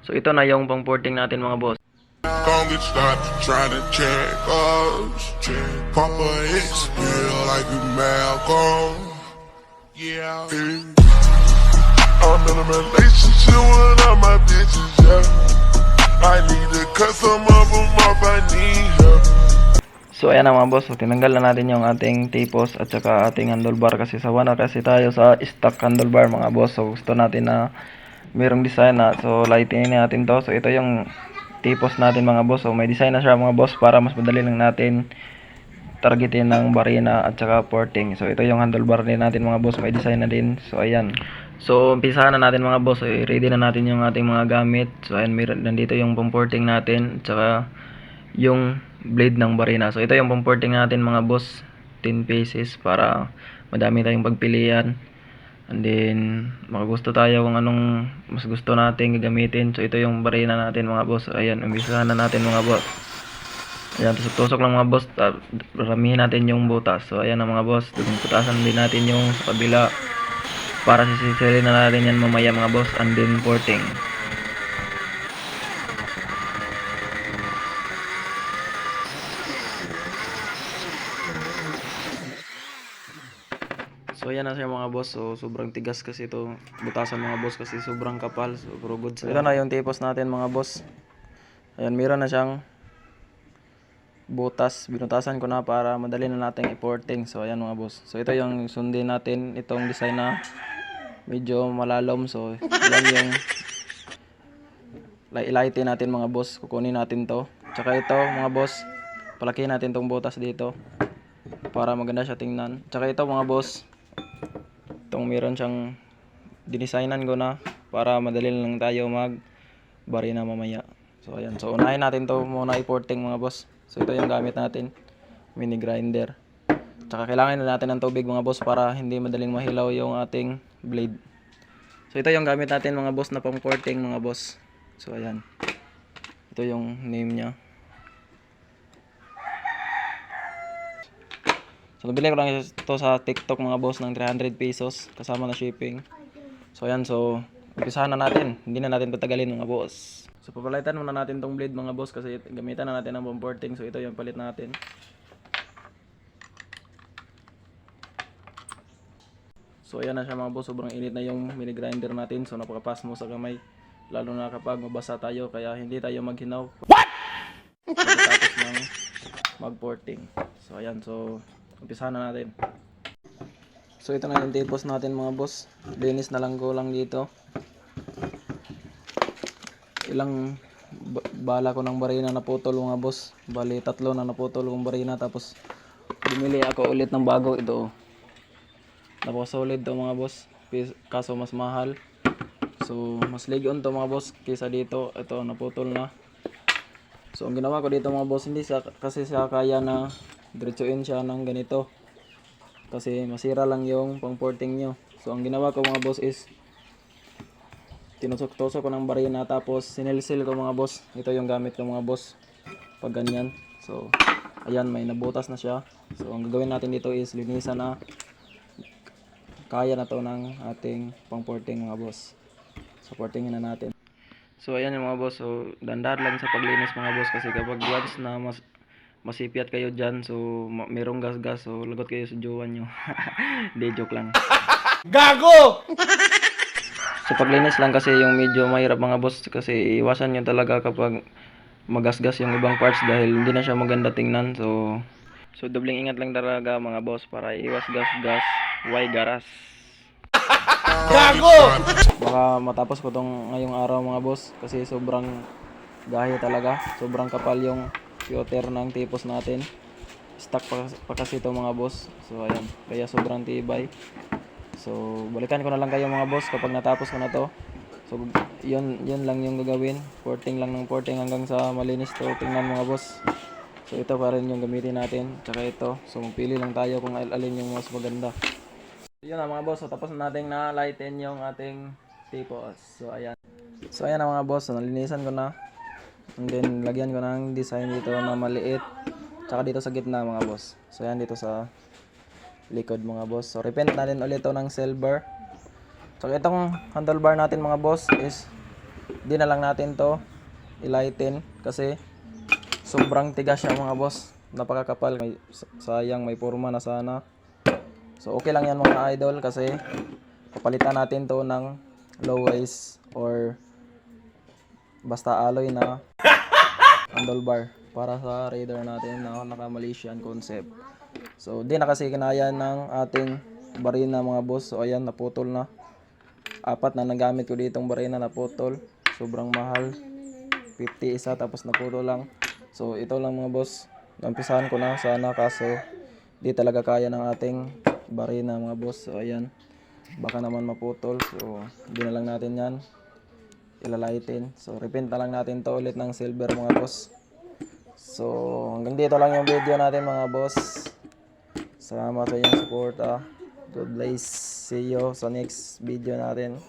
So ito na yung pang-porting natin mga boss. Don't get started trying to check us. Papa X feel like a Malcolm. Yeah. I'm in a relationship with all my bitches, yeah. I need to cut some of them off, I need help. So ayan na mga boss, so, tinanggal na natin yung ating tipos at saka ating handlebar kasi sawa na kasi tayo sa stock handlebar mga boss. So gusto natin na mayroong design na, so lightinin natin to. So ito yung tipos natin mga boss, so may design na siya mga boss para mas madali lang natin targetin ng barina at saka porting. So ito yung handlebar din natin mga boss, may design na din. So ayan. So umpisahan na natin mga boss, so, ready na natin yung ating mga gamit. So ayan, nandito yung pang-porting natin at saka yung blade ng barina. So ito yung pang-porting natin mga boss, 10 pieces para madami tayong pagpilian. And then makagusto tayo kung anong mas gusto natin gagamitin. So ito yung barina natin mga boss. Ayan, umpisahan na natin mga boss. Ayan, tusok-tusok lang mga boss. Ramihin natin yung butas. So ayan na mga boss, putasan din natin yung sa kabila para sisisilin na natin yan mamaya mga boss. And then porting. So ayan na siya mga boss. So sobrang tigas kasi ito butasan mga boss kasi sobrang kapal. So pero good. So ito na yung tipos natin mga boss. Ayan, meron na siyang butas. Binutasan ko na para madali na natin i-porting. So ayan mga boss. So ito yung sundin natin itong design na medyo malalom. So yan yung ilaitin natin mga boss. Kukunin natin to. Tsaka ito mga boss, palakihin natin tong butas dito para maganda siya tingnan. Tsaka ito mga boss, itong meron siyang dinesignan ko na para madali lang tayo mag barina mamaya. So ayan, so unahin natin to muna i-porting mga boss. So ito yung gamit natin, mini grinder. Tsaka kailangan na natin ng tubig mga boss para hindi madaling mahilaw yung ating blade. So ito yung gamit natin mga boss na pang-porting mga boss. So ayan, ito yung name nya. So nabili ko lang ito sa TikTok mga boss ng 300 pesos kasama na shipping. So ayan, so umpisahan na natin. Hindi na natin patagalin mga boss. So papalitan muna natin tong blade mga boss kasi gamitan na natin ng pang-porting. So ito yung palit natin. So ayan na siya mga boss, sobrang init na yung mini grinder natin. So napakapas mo sa kamay, lalo na kapag mabasa tayo, kaya hindi tayo maghinaw. What? Pagkatapos ng mag-porting. So ayan, so umpisahan na natin. So ito na yung tipos natin mga boss. Linis na lang ko lang dito. Ilang bala ko ng barina na putol mga boss. Bali 3 na naputol kong barina, tapos bumili ako ulit ng bago. Ito napaka-solid to mga boss, kaso mas mahal. So mas ligon to mga boss kaysa dito. Ito naputol na. So ang ginawa ko dito mga boss, hindi kasi siya kaya na diretsuin siya ng ganito kasi masira lang yung pang-porting nyo. So ang ginawa ko mga boss is tinusok-tusok ko ng barina, tapos sinilsil ko mga boss. Ito yung gamit ko mga boss pag ganyan. So ayan, may nabutas na siya. So ang gagawin natin dito is linisan na kaya na to ng ating pang-porting mga boss. So portingin na natin. So ayan yung mga boss, so dandar lang sa paglinis mga boss kasi kapag once na masipyat kayo dyan, so merong gas-gas, so lagot kayo sa jowa nyo. Hindi, joke lang. Gago! So paglinis lang kasi yung medyo mahirap mga boss kasi iwasan nyo talaga kapag magasgas yung ibang parts dahil hindi na siya maganda tingnan. So dobling ingat lang talaga mga boss para iwas gas-gas, why garas. Gago! Baka matapos ko tong ngayong araw mga boss kasi sobrang gahi talaga, sobrang kapal yung cutter ng tipos natin. Stuck pa kasi ito mga boss. So ayan, kaya sobrang tibay. So balikan ko na lang kayo mga boss kapag natapos ko na to. So yun lang yung gagawin, porting lang ng porting hanggang sa malinis to tingnan mga boss. So ito pa rin yung gamitin natin, tsaka ito. So magpili lang tayo kung alin yung mas maganda. So yun na mga boss, so tapos na natin na lighten yung ating tipos. So ayan na mga boss, so nalinisan ko na. And then lagyan ko ng design dito na maliit, tsaka dito sa gitna mga boss. So yan dito sa likod mga boss. So repaint natin ulit ito ng silver. So itong handlebar natin mga boss is di na lang natin to ilighten kasi sobrang tigas siya mga boss. Napakakapal. Sayang may forma na sana. So okay lang yan mga idol kasi papalitan natin to ng low waste or basta alloy na handlebar para sa Raider natin na naka Malaysian concept. So di na kasi kinaya ng ating barina mga boss. So ayan, naputol na. 4 na nagamit ko ditong barina, naputol. Sobrang mahal. 50 isa tapos naputol lang. So ito lang mga boss. Nampisahan ko na sana kaso di talaga kaya ng ating barina mga boss. So ayan, baka naman maputol. So di na lang natin yan ilalighten. So repaint na lang natin to ulit ng silver mga boss. So hanggang dito lang yung video natin mga boss. Salamat sa inyong suporta. God bless. See you sa next video natin.